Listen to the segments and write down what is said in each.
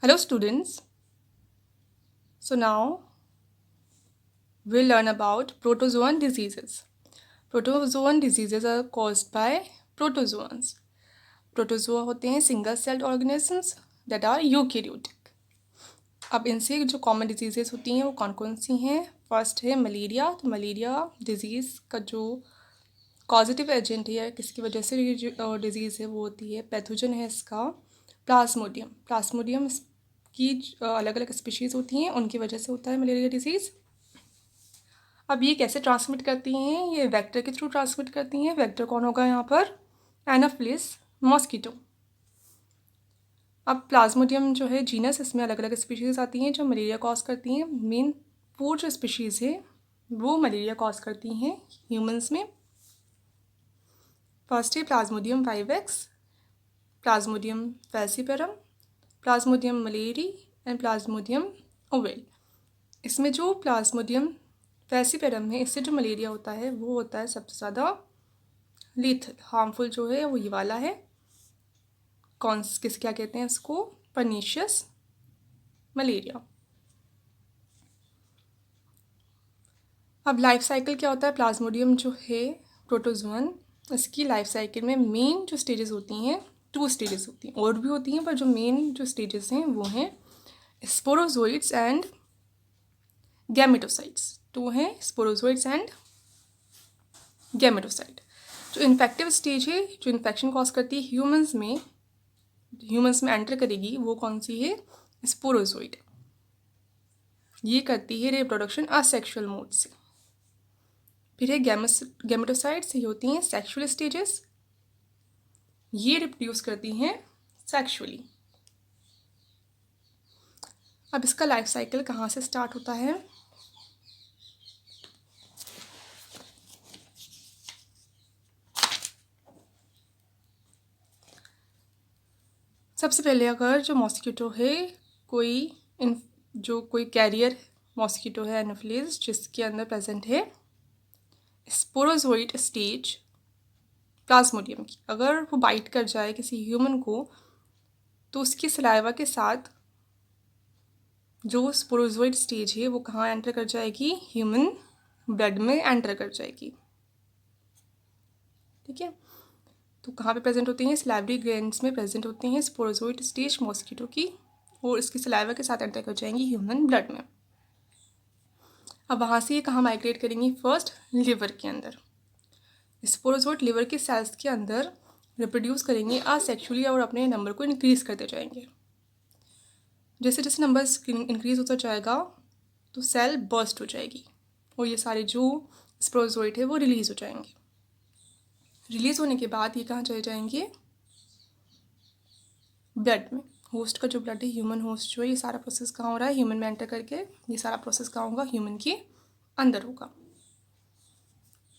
Hello students. So now we'll learn about protozoan diseases. Protozoan diseases are caused by protozoans. Protozoa होते हैं single celled organisms that are eukaryotic. अब इनसे जो common diseases होती हैं वो कौन कौन सी हैं? फर्स्ट है मलेरिया. तो मलेरिया डिजीज़ का जो कॉजेटिव एजेंट है किसकी वजह से डिजीज़ है वो होती है, पैथोजन है इसका प्लाज्मोडियम. प्लाज्मोडियम की अलग अलग स्पीशीज़ होती हैं, उनकी वजह से होता है मलेरिया डिजीज़. अब ये कैसे ट्रांसमिट करती हैं? ये वेक्टर के थ्रू ट्रांसमिट करती हैं. वेक्टर कौन होगा यहाँ पर? Anopheles mosquito. अब प्लाज्मोडियम जो है जीनस, इसमें अलग अलग स्पीशीज़ आती हैं जो मलेरिया कॉज करती हैं. मेन 4 जो स्पीशीज़ है वो मलेरिया कॉज करती हैं ह्यूमंस में. फर्स्ट है Plasmodium vivax, Plasmodium falciparum, Plasmodium malariae and Plasmodium oval. इसमें जो प्लाज्मोडियम फैल्सीपेरम है, इससे जो मलेरिया होता है वो होता है सबसे ज़्यादा लीथल, हार्मफुल जो है वो ये वाला है. क्या कहते हैं इसको? Pernicious malaria. अब लाइफ साइकिल क्या होता है? प्लाज्मोडियम जो है प्रोटोजोन, इसकी लाइफ साइकिल में मेन जो स्टेजेस होती हैं 2 स्टेजेस होती हैं, और भी होती हैं पर जो मेन जो स्टेजेस हैं वो हैं स्पोरोजोइड्स एंड गैमेटोसाइट्स. 2 हैं स्पोरोजोइड्स एंड गैमेटोसाइट. जो इन्फेक्टिव स्टेज है, जो इन्फेक्शन कॉज करती है ह्यूमंस में एंटर करेगी, वो कौन सी है? स्पोरोजोइड. ये करती है रिप्रोडक्शन असेक्सुअल मोड से. फिर है गैमेटोसाइट्स, ये होती हैं सेक्सुअल स्टेजेस, ये रिप्रोड्यूस करती हैं सेक्सुअली. अब इसका लाइफ साइकिल कहाँ से स्टार्ट होता है? सबसे पहले अगर जो मॉस्किटो है कोई कैरियर मॉस्किटो है एनाफिलिस, जिसके अंदर प्रेजेंट है स्पोरोजोइड स्टेज प्लाज्मोडियम की, अगर वो बाइट कर जाए किसी ह्यूमन को तो उसकी सलाइवा के साथ जो स्पोरोजोइड स्टेज है वो कहाँ एंटर कर जाएगी? ह्यूमन ब्लड में एंटर कर जाएगी. ठीक है. तो कहाँ पे प्रेजेंट होती हैं? सलाइवरी ग्लैंड्स में प्रेजेंट होती हैं स्पोरोजोइड स्टेज मॉस्किटो की, और इसकी सलाइवा के साथ एंटर कर जाएंगी ह्यूमन ब्लड में. अब वहाँ से ये कहाँ माइग्रेट करेंगी? फर्स्ट लिवर के अंदर. स्पोरोजोइड लिवर के सेल्स के अंदर रिप्रोड्यूस करेंगे असेक्सुअली और अपने नंबर को इंक्रीज़ करते जाएंगे. जैसे जैसे नंबर इंक्रीज़ होता जाएगा तो सेल बर्स्ट हो जाएगी और ये सारे जो स्पोरोजोइड है वो रिलीज़ हो जाएंगे. रिलीज़ होने के बाद ये कहाँ चले जाएंगे? ब्लड में. होस्ट का जो ब्लड है, ह्यूमन होस्ट जो है, ये सारा प्रोसेस कहाँ हो रहा है? ह्यूमन में एंटर करके ये सारा प्रोसेस कहाँ होगा? ह्यूमन के अंदर होगा.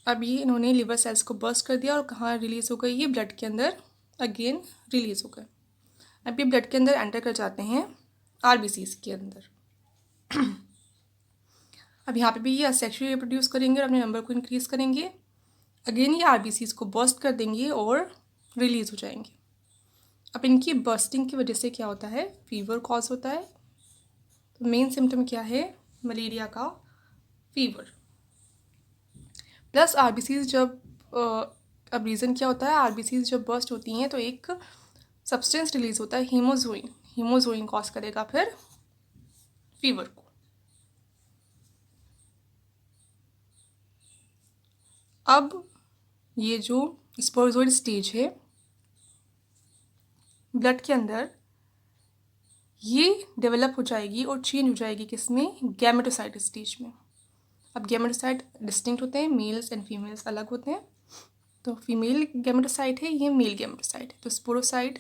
अब ये इन्होंने लिवर सेल्स को बर्स्ट कर दिया और कहाँ रिलीज़ हो गई? ये ब्लड के अंदर अगेन रिलीज़ हो गए. अब ये ब्लड के अंदर एंटर कर जाते हैं आरबीसीज के अंदर. अब यहाँ पे भी ये असेक्सुअली रिप्रोड्यूस करेंगे और अपने नंबर को इंक्रीज़ करेंगे. अगेन ये आरबीसीज को बर्स्ट कर देंगे और रिलीज़ हो जाएंगे. अब इनकी बर्स्टिंग की वजह से क्या होता है? फीवर कॉज होता है. तो मेन सिम्टम क्या है? मलेरिया का फीवर प्लस आरबीसीज. जब अब रीज़न क्या होता है? आरबीसीज जब बर्स्ट होती हैं तो एक सब्सटेंस रिलीज़ होता है हीमोजोइन कॉज करेगा फिर फीवर को. अब ये जो स्पोरोजोइड स्टेज है ब्लड के अंदर, ये डेवलप हो जाएगी और चेंज हो जाएगी किसमें? गैमेटोसाइट स्टेज में. अब गैमेटोसाइट डिस्टिंक्ट होते हैं, मेल्स एंड फीमेल्स अलग होते हैं. तो फीमेल गैमेटोसाइट है, ये मेल गैमेटोसाइट है. तो स्पोरोसाइट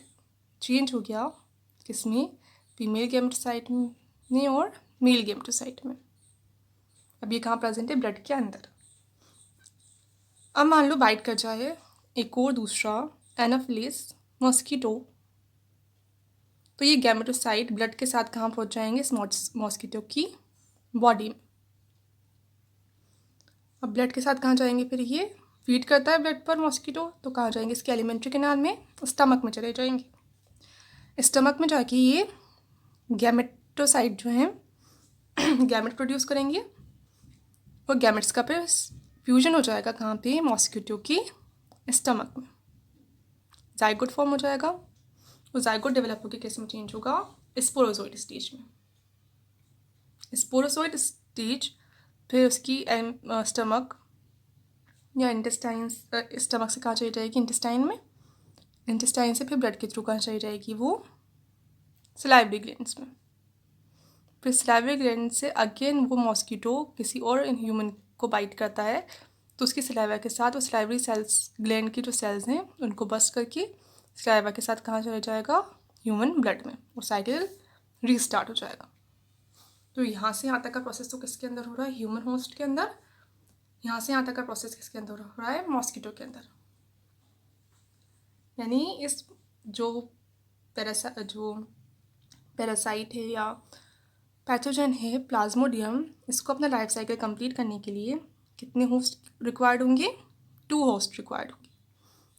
चेंज हो गया किसमें? फीमेल गैमेटोसाइट में और मेल गैमेटोसाइट में. अब ये कहाँ प्रेजेंट है? ब्लड के अंदर. अब मान लो बाइट कर जाए एक और दूसरा एनाफिलिस मॉस्किटो, तो ये गैमेटोसाइट ब्लड के साथ कहाँ पहुँच जाएंगे? मॉस्किटो की बॉडी में. अब ब्लड के साथ कहाँ जाएंगे? फिर ये फीड करता है ब्लड पर मॉस्किटो, तो कहाँ जाएंगे? इसके एलिमेंट्री कैनाल में, स्टमक में चले जाएंगे. स्टमक में जाके ये गैमेटोसाइट जो हैं गैमेट प्रोड्यूस करेंगे और गैमेट्स का फिर फ्यूजन हो जाएगा कहाँ पे, मॉस्किटो की स्टमक में, जाइगोट फॉर्म हो जाएगा। वो जाइगोट डेवलप होकर किस में चेंज होगा, स्पोरोजोइड स्टेज में। स्पोरोजोइड स्टेज फिर उसकी स्टमक या इंटेस्टाइन, स्टमक से कहाँ चली जाएगी, इंटेस्टाइन में, इंटेस्टाइन से फिर ब्लड के थ्रू कहाँ चली जाएगी, वो सलाइवरी ग्लैंड्स में। फिर सलाइवरी ग्लैंड से अगेन वो मॉस्किटो किसी और ह्यूमन को बाइट करता है तो उसकी सलाइवा के साथ वो सलाइवरी सेल्स, ग्लैंड की जो सेल्स हैं उनको बस्ट करके सलाइवा के साथ कहाँ चला जाएगा, ह्यूमन ब्लड में, और साइकिल रीस्टार्ट हो जाएगा। तो यहाँ से यहाँ तक का प्रोसेस तो किसके अंदर हो रहा है, ह्यूमन होस्ट के अंदर। यहाँ से यहाँ तक का प्रोसेस किसके अंदर हो रहा है, मॉस्किटो के अंदर। यानी इस जो पैरासाइट है या पैथोजन है प्लाज्मोडियम, इसको अपना लाइफ साइकिल कंप्लीट करने के लिए कितने होस्ट रिक्वायर्ड होंगे, 2 होस्ट रिक्वायर्ड होंगे।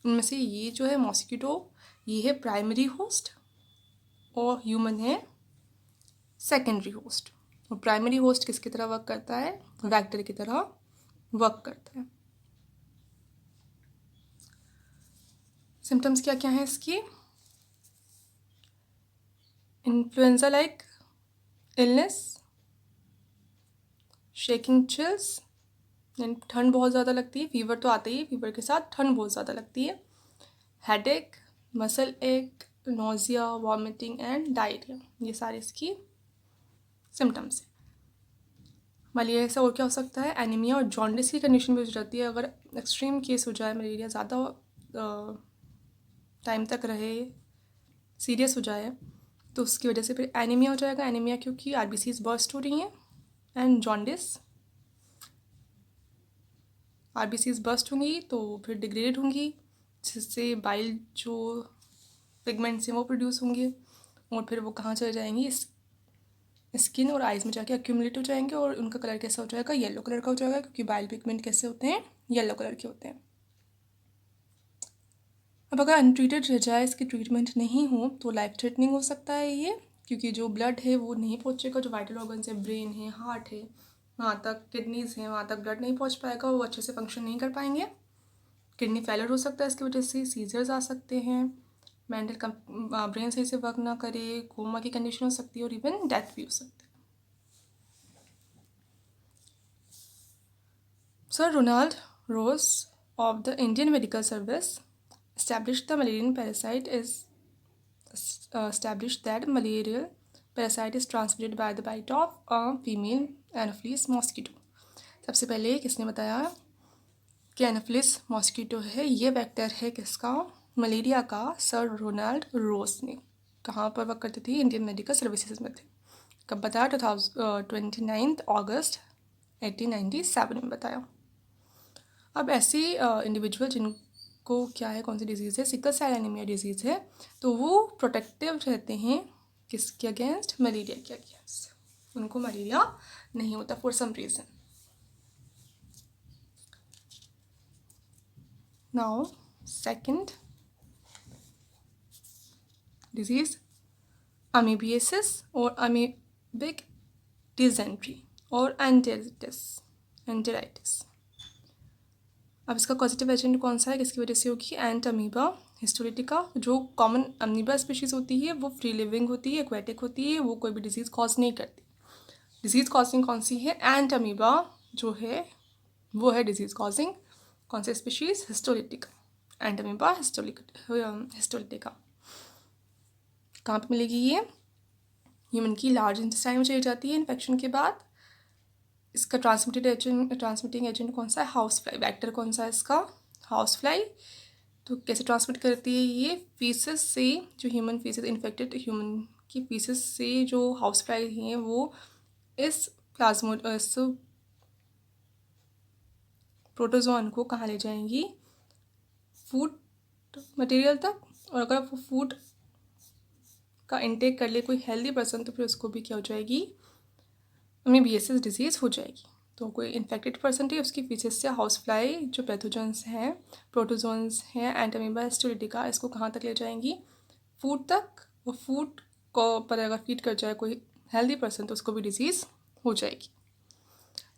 उनमें से ये जो है मॉस्किटो, ये है प्राइमरी होस्ट और ह्यूमन है सेकेंडरी होस्ट। और प्राइमरी होस्ट किसकी तरह वर्क करता है, वेक्टर की तरह वर्क करता है। सिम्टम्स क्या क्या हैं इसके, influenza like illness, shaking chills, यानी ठंड बहुत ज़्यादा लगती है, फीवर तो आता ही है, फीवर के साथ ठंड बहुत ज़्यादा लगती है, हेडेक, मसल एक, नोजिया, वॉमिटिंग एंड डायरिया, ये सारे इसकी सिम्टम्स हैं। मलेरिया से और क्या हो सकता है, एनीमिया और जॉन्डिस की कंडीशन भी हो जाती है। अगर एक्सट्रीम केस हो जाए, मलेरिया ज़्यादा टाइम तक रहे, सीरियस हो जाए, तो उसकी वजह से फिर एनीमिया हो जाएगा। एनीमिया क्योंकि आरबीसीज बर्स्ट हो रही हैं, एंड जॉन्डिस, आरबीसीज बर्स्ट होंगी तो फिर डिग्रेड होंगी, जिससे बाइल जो पिगमेंट्स हैं वो प्रोड्यूस होंगे, और फिर वो कहाँ चले जाएंगी, स्किन और आइज़ में जाके एक्यूमुलेट हो जाएंगे, और उनका कलर कैसा हो जाएगा, येलो कलर का हो जाएगा, क्योंकि बाइल पिगमेंट कैसे होते हैं, येलो कलर के होते हैं। अब अगर अनट्रीटेड रह जाए, इसकी ट्रीटमेंट नहीं हो, तो लाइफ थ्रेटनिंग हो सकता है ये, क्योंकि जो ब्लड है वो नहीं पहुँचेगा, जो वाइटल ऑर्गन्स है, ब्रेन है, हार्ट है, वहाँ तक, किडनीज हैं, वहाँ तक ब्लड नहीं पहुँच पाएगा, वो अच्छे से फंक्शन नहीं कर पाएंगे, किडनी फेलर हो सकता है इसकी वजह से, सीजर्स आ सकते हैं, मेंटल ब्रेन सही से वर्क ना करे, कोमा की कंडीशन हो सकती है, और इवन डेथ भी हो सकती है। Sir Ronald Ross of the Indian Medical Service established the Malarian parasite is established that malarial parasite is transmitted by the bite of a female Anopheles mosquito। सबसे पहले किसने बताया कि एनोफिलिस मॉस्किटो है, ये वेक्टर है किसका, मलेरिया का। सर रोनाल्ड रोस ने कहाँ पर वर्क करते थे, इंडियन मेडिकल सर्विसेज में थे। कब बताया, 29 अगस्त 1897 में बताया। अब ऐसे इंडिविजुअल जिनको क्या है, कौन सी डिजीज़ है, सिकल सेल एनीमिया डिजीज़ है, तो वो प्रोटेक्टिव रहते हैं किसके अगेंस्ट, मलेरिया के अगेंस्ट, उनको मलेरिया नहीं होता for some reason. Now second disease amoebiasis और अमीबिक डिजेंट्री और एंटेराइटिस। अब इसका पॉजिटिव एजेंट कौन सा है, किसकी वजह से होगी, एंट अमीबा हिस्टोलिटिका। जो कॉमन अमीबा स्पीशीज़ होती है वो फ्री लिविंग होती है, एक्वेटिक होती है, वो कोई भी डिजीज़ कॉज नहीं करती। डिजीज़ कॉजिंग कौन सी है, एंट अमीबा जो है वो है डिजीज़ कॉजिंग। कौन सी स्पीशीज़, हिस्टोलिटिका, एंट अमीबा हिस्टोलिटिका। कहाँ पर मिलेगी ये, ह्यूमन की लार्ज इंटेस्टाइन में चली जाती है इन्फेक्शन के बाद। इसका ट्रांसमिटिंग एजेंट कौन सा है, हाउस फ्लाई। वेक्टर कौन सा है इसका, हाउस फ्लाई। तो कैसे ट्रांसमिट करती है ये, फीसेस से, जो ह्यूमन फीसेस, इन्फेक्टेड ह्यूमन की फीसेस से जो हाउस फ्लाई हैं वो इस प्रोटोजोन को कहाँ ले जाएंगी, फूड मटेरियल तक। और अगर वो फूड का इंटेक कर ले कोई हेल्दी पर्सन, तो फिर उसको भी क्या हो जाएगी, अमीबियासिस डिजीज़ हो जाएगी। तो कोई इन्फेक्टेड पर्सन है, उसकी फीसेस से हाउस फ्लाई जो पैथोजन्स हैं, प्रोटोजोन्स हैं, एंट अमीबा हिस्टोलिटिका, इसको कहाँ तक ले जाएंगी, फूड तक। और फूड को पर अगर फीड कर जाए कोई हेल्दी पर्सन तो उसको भी डिजीज़ हो जाएगी।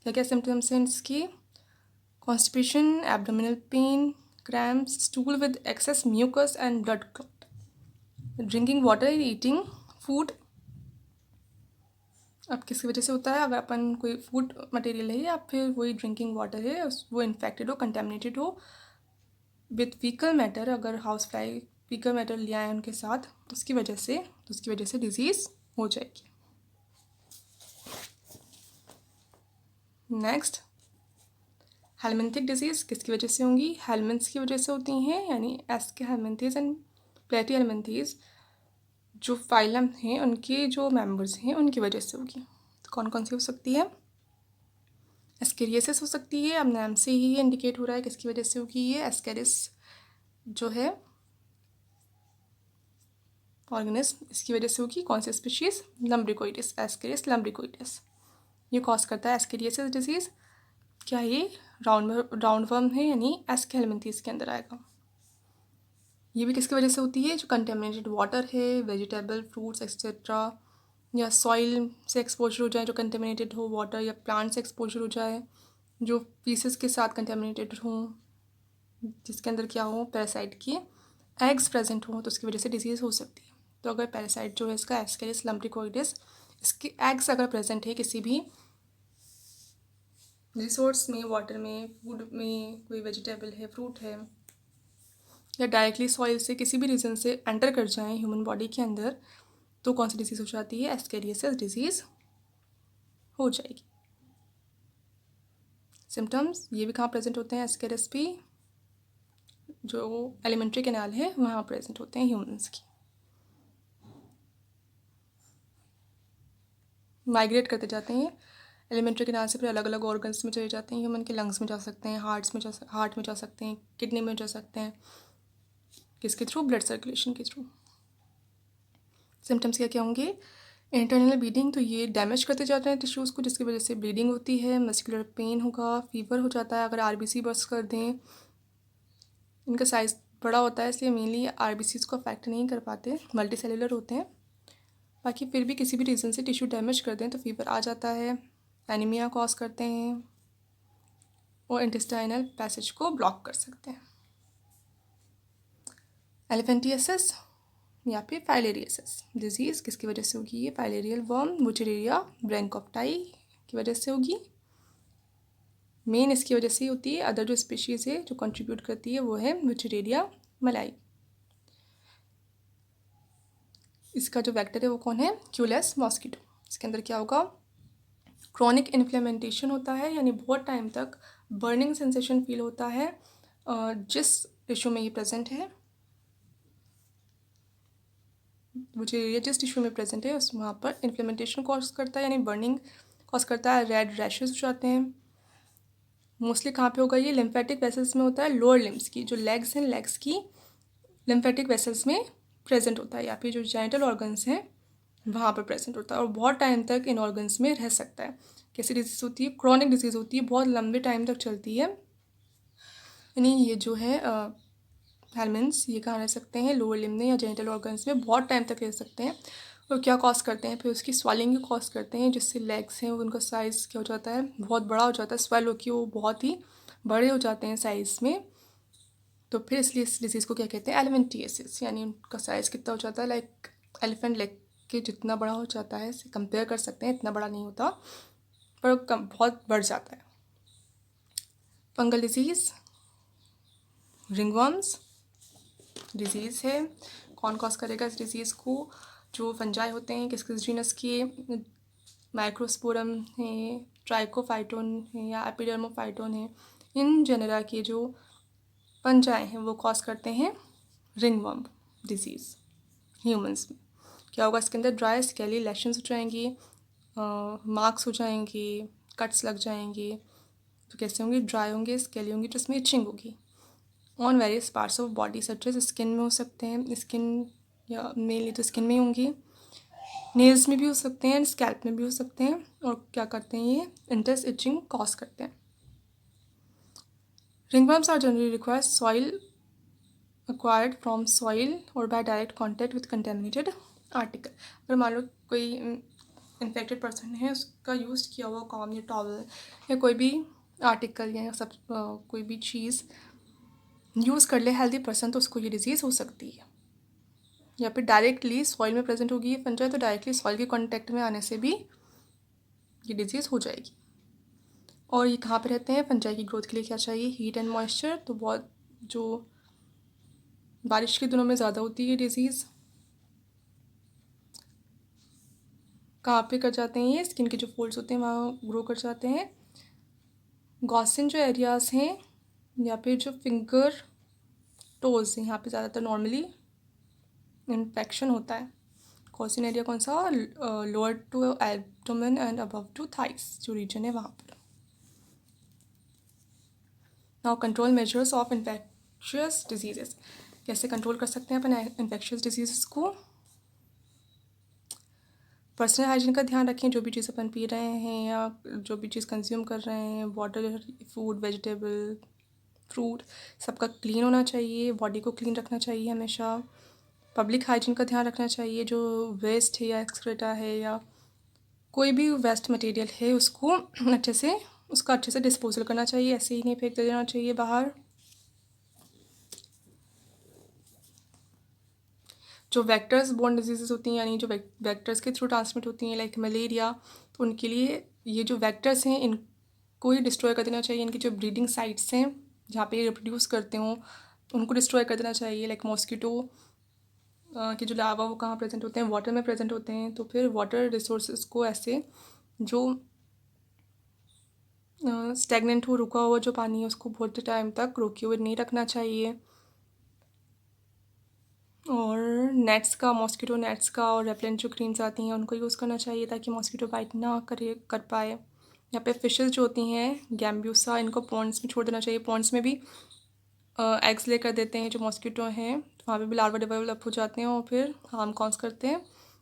क्या क्या सिम्टम्स हैं इसकी? Constipation, abdominal pain, cramps, stool with excess mucus and blood clot, drinking water, eating food. अब किसकी वजह से होता है? अगर अपन कोई फूड मटेरियल है या फिर वही ड्रिंकिंग वाटर है वो इन्फेक्टेड हो, कंटेमिनेटेड हो विथ फीकल मैटर, अगर हाउस फ्लाई फीकल मैटर लिया है उनके साथ तो उसकी वजह से डिजीज़ हो जाएगी। नेक्स्ट, हेलमिंथिक डिजीज़ किसकी वजह से होंगी? हेलमिंथ्स की वजह से होती हैं, यानी एस्के हेलमिंथीज एंड प्लेटी हेलमिंथीज जो फाइलम हैं उनके जो मेंबर्स हैं उनकी वजह से होगी। तो कौन कौन सी हो सकती है? एस्केरियसिस हो सकती है, अब नाम से ही इंडिकेट हो रहा है किसकी वजह से होगी। ये एस्केरिस जो है ऑर्गेनिज्म, इसकी वजह से होगी। कौन सी स्पीशीज़? लम्ब्रिकोइडिस, एस्केरिस लम्ब्रिकोइडिस। ये कॉज करता है एस्केरियसिस डिजीज़। क्या ये राउंड वर्म है, यानी एस्के हेलमिंथीज के अंदर आएगा। ये भी किसकी वजह से होती है? जो कंटेमिनेटेड वाटर है, वेजिटेबल, फ्रूट्स एक्सेट्रा, या सॉइल से एक्सपोजर हो जाए जो कंटेमिनेटेड हो वाटर, या प्लांट से एक्सपोजर हो जाए जो पीसेस के साथ कंटेमिनेटेड हों, जिसके अंदर क्या हो, पैरासाइट की एग्स प्रेजेंट हों, तो उसकी वजह से डिजीज़ हो सकती है। तो अगर पैरासाइट जो है इसका एस्केरिस लम्ब्रिकोइडिस, इसके एग्स अगर प्रेजेंट है किसी भी रिसोर्स में, वाटर में, फूड में, कोई वेजिटेबल है, फ्रूट है, या डायरेक्टली सॉइल से किसी भी रीज़न से एंटर कर जाएं ह्यूमन बॉडी के अंदर, तो कौन सी डिजीज़ हो जाती है? एस्केरियसिस डिजीज़ हो जाएगी। सिम्टम्स ये भी कहाँ प्रेजेंट होते हैं? एस्केरिस भी जो एलिमेंट्री कैनाल है वहाँ प्रेजेंट होते हैं ह्यूमंस की। माइग्रेट करते जाते हैं एलिमेंट्री कैनाल से, फिर अलग अलग ऑर्गन्स में चले जाते हैं। ह्यूमन के लंग्स में जा सकते हैं, हार्ट में जा सकते हैं, किडनी में जा सकते हैं। किसके थ्रू? ब्लड सर्कुलेशन के थ्रू। सिम्टम्स क्या क्या होंगे? इंटरनल ब्लीडिंग, तो ये डैमेज करते जाते हैं टिश्यूज़ को जिसकी वजह से ब्लीडिंग होती है। मस्कुलर पेन होगा, फीवर हो जाता है अगर आरबीसी बर्स्ट कर दें। इनका साइज़ बड़ा होता है इसलिए मेनली आरबीसीज़ को अफेक्ट नहीं कर पाते, मल्टी सेलुलर होते हैं। बाकी फिर भी किसी भी रीज़न से टिश्यू डैमेज कर दें तो फीवर आ जाता है, एनीमिया कॉज करते हैं और इंटेस्टाइनल पैसेज को ब्लॉक कर सकते हैं। एलिफेंटियासिस या फिर फाइलेरियसिस डिजीज़ किसकी वजह से होगी? ये फाइलेरियल वर्म वुचेरिया ब्रैंकोप्टाई की वजह से होगी। मेन इसकी वजह से ही होती है। अदर जो स्पीशीज़ है जो कंट्रीब्यूट करती है वो है वुचेरिया मलाई। इसका जो वेक्टर है वो कौन है? Queueless mosquito. इसके अंदर क्या होगा? क्रॉनिक इन्फ्लेमेंटेशन होता है, यानी बहुत टाइम तक बर्निंग सेंसेशन फील होता है जिस टिश्यू में ये प्रेजेंट है, वुचेरिया जिस टिश्यू में प्रेजेंट है उस वहाँ पर इन्फ्लेमेंटेशन कॉज करता है, यानी बर्निंग कॉज करता है। रेड रैशेज हो जाते हैं। मोस्टली कहाँ पे होगा? ये लिम्फेटिक वेसल्स में होता है, लोअर लिम्स की जो लेग्स हैं, लेग्स की लिम्फेटिक वेसल्स में प्रेजेंट होता है, या फिर जो जेनिटल ऑर्गन्स हैं वहाँ पर प्रेजेंट होता है और बहुत टाइम तक इन ऑर्गन्स में रह सकता है। कैसी डिजीज़ होती है? क्रॉनिक डिजीज़ होती है, बहुत लंबे टाइम तक चलती है। यानी ये जो है हेलमिन्स ये कहाँ रह सकते हैं? लोअर लिम्ब में या जेनिटल ऑर्गन्स में बहुत टाइम तक रह सकते हैं। और क्या कॉज करते हैं? फिर उसकी स्वेलिंग कॉज करते हैं, जिससे लेग्स हैं उनका साइज़ क्या हो जाता है? बहुत बड़ा हो जाता है, स्वेल होकर वो बहुत ही बड़े हो जाते हैं साइज़ में। तो फिर इसलिए इस डिजीज़ को क्या कहते हैं? एलिफेंटियासिस, यानी उनका साइज़ कितना हो जाता है? लाइक एलिफेंट लेग के जितना बड़ा हो जाता है, इसे कंपेयर कर सकते हैं। इतना बड़ा नहीं होता पर बहुत बढ़ जाता है। फंगल डिजीज़, रिंगवर्म्स डिजीज़ है। कौन कॉज करेगा इस डिज़ीज़ को? जो फंजाई होते हैं किस किस जीनस के? माइक्रोस्पोरम है, ट्राइकोफाइटोन है या एपिडर्मोफाइटोन है। इन जेनेरा के जो फंजाई हैं वो कॉज करते हैं रिंगवर्म डिजीज़ ह्यूमंस में। क्या होगा इसके अंदर? ड्राई स्केली लेशंस हो जाएंगी, मार्क्स हो जाएंगे, कट्स लग जाएंगे। तो कैसे होंगे? ड्राई होंगे, स्केली होंगी, तो इसमें इचिंग होगी on various parts of body such as skin में हो सकते हैं, स्किन या मेनली तो स्किन में ही होंगी, नेल्स में भी हो सकते हैं, स्कैल्प में भी हो सकते हैं। और क्या करते हैं? ये इंटेंस इचिंग कॉज करते हैं। Ringworms are generally require soil acquired from soil or by direct contact with contaminated article, अगर मान लो कोई इन्फेक्टेड पर्सन है, उसका यूज़ किया हुआ कॉम या टॉवल या कोई भी आर्टिकल या सब कोई भी चीज़ यूज़ कर ले हेल्दी पर्सन, तो उसको ये डिजीज़ हो सकती है। या फिर डायरेक्टली सॉइल में प्रेजेंट होगी ये फंजाई, तो डायरेक्टली सॉइल के कांटेक्ट में आने से भी ये डिजीज़ हो जाएगी। और ये कहाँ पे रहते हैं? फंजाई की ग्रोथ के लिए क्या चाहिए? Heat and moisture. तो बहुत जो बारिश के दिनों में ज़्यादा होती है डिजीज़। कहाँ पे कर जाते हैं? ये स्किन के जो फोल्ड्स होते हैं वहाँ ग्रो कर जाते हैं। गॉसिन जो एरियाज़ हैं या फिर जो फिंगर टोज हैं, यहाँ पे ज़्यादातर नॉर्मली इन्फेक्शन होता है। गॉसिन एरिया कौन सा? Lower to abdomen and above to thighs जो रीजन है वहाँ पर। Now control measures of infectious diseases. कैसे कंट्रोल कर सकते हैं अपन इन्फेक्शियस डिजीज़ को? पर्सनल हाइजीन का ध्यान रखें। जो भी चीज़ अपन पी रहे हैं या जो भी चीज़ कंज्यूम कर रहे हैं, वाटर, फूड, वेजिटेबल, फ्रूट, सबका क्लीन होना चाहिए। बॉडी को क्लीन रखना चाहिए हमेशा। पब्लिक हाइजीन का ध्यान रखना चाहिए। जो वेस्ट है या एक्सक्रेटा है या कोई भी वेस्ट मटेरियल है उसको अच्छे से डिस्पोजल करना चाहिए, ऐसे ही नहीं फेंक देना चाहिए बाहर। जो वेक्टर्स बोर्न डिजीज़ होती हैं, यानी जो वेक्टर्स के थ्रू ट्रांसमिट होती हैं, लाइक मलेरिया, तो उनके लिए ये जो वेक्टर्स हैं इनको ही डिस्ट्रॉय कर देना चाहिए। इनकी जो ब्रीडिंग साइट्स हैं जहाँ पे ये रिप्रोड्यूस करते हों उनको डिस्ट्रॉय कर देना चाहिए। लाइक मॉस्किटो के जो लार्वा वो कहाँ प्रेजेंट होते हैं? वाटर में प्रेजेंट होते हैं। तो फिर वाटर रिसोर्सेज को ऐसे जो स्टेगनेंट हो, रुका हुआ जो पानी है, उसको बहुत टाइम तक रोके हुए नहीं रखना चाहिए। और नेट्स का, मॉस्किटो नेट्स का और रेपेलेंट जो क्रीम्स आती हैं उनको यूज़ करना चाहिए ताकि मॉस्किटो बाइट ना कर पाए। यहाँ पे फिशेस जो होती हैं गैम्ब्यूसा, इनको पॉन्ड्स में छोड़ देना चाहिए। पॉन्ड्स में भी एग्स ले कर देते हैं जो मॉस्किटो हैं, तो वहाँ पे भी लार्वा डेवलप हो जाते हैं और फिर हार्म कॉज करते हैं।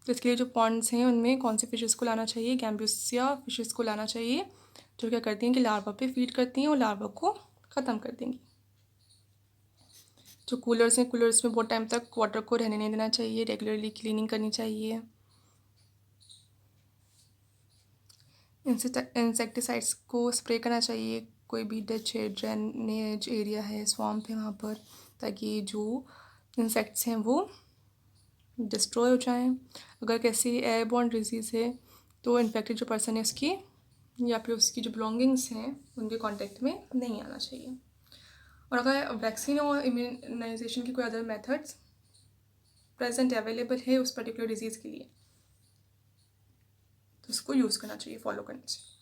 तो इसके लिए जो पॉन्ड्स हैं उनमें कौन से फिशेस को लाना चाहिए? गैम्ब्यूसिया फिशेस को लाना चाहिए, जो क्या करती हैं कि लार्वा पे फीड करती हैं और लार्वा को ख़त्म कर देंगी। जो कूलर्स हैं, कूलर्स में बहुत टाइम तक वाटर को रहने नहीं देना चाहिए। रेगुलरली क्लीनिंग करनी चाहिए। इंसेक्टिसाइड्स को स्प्रे करना चाहिए। कोई भी डच है, ड्रेनेज एरिया है, स्वैम्प है वहाँ पर, ताकि जो इंसेक्ट्स हैं वो डिस्ट्रॉय हो जाएं। अगर कैसी एयरबॉर्न डिजीज़ है तो इन्फेक्टेड जो पर्सन है उसकी या फिर उसकी जो बिलोंगिंग्स हैं उनके कांटेक्ट में नहीं आना चाहिए। और अगर वैक्सीन और इम्यूनाइजेशन की कोई अदर मेथड्स प्रेजेंट अवेलेबल है उस पर्टिकुलर डिजीज़ के लिए तो उसको यूज़ करना चाहिए, फॉलो करना चाहिए।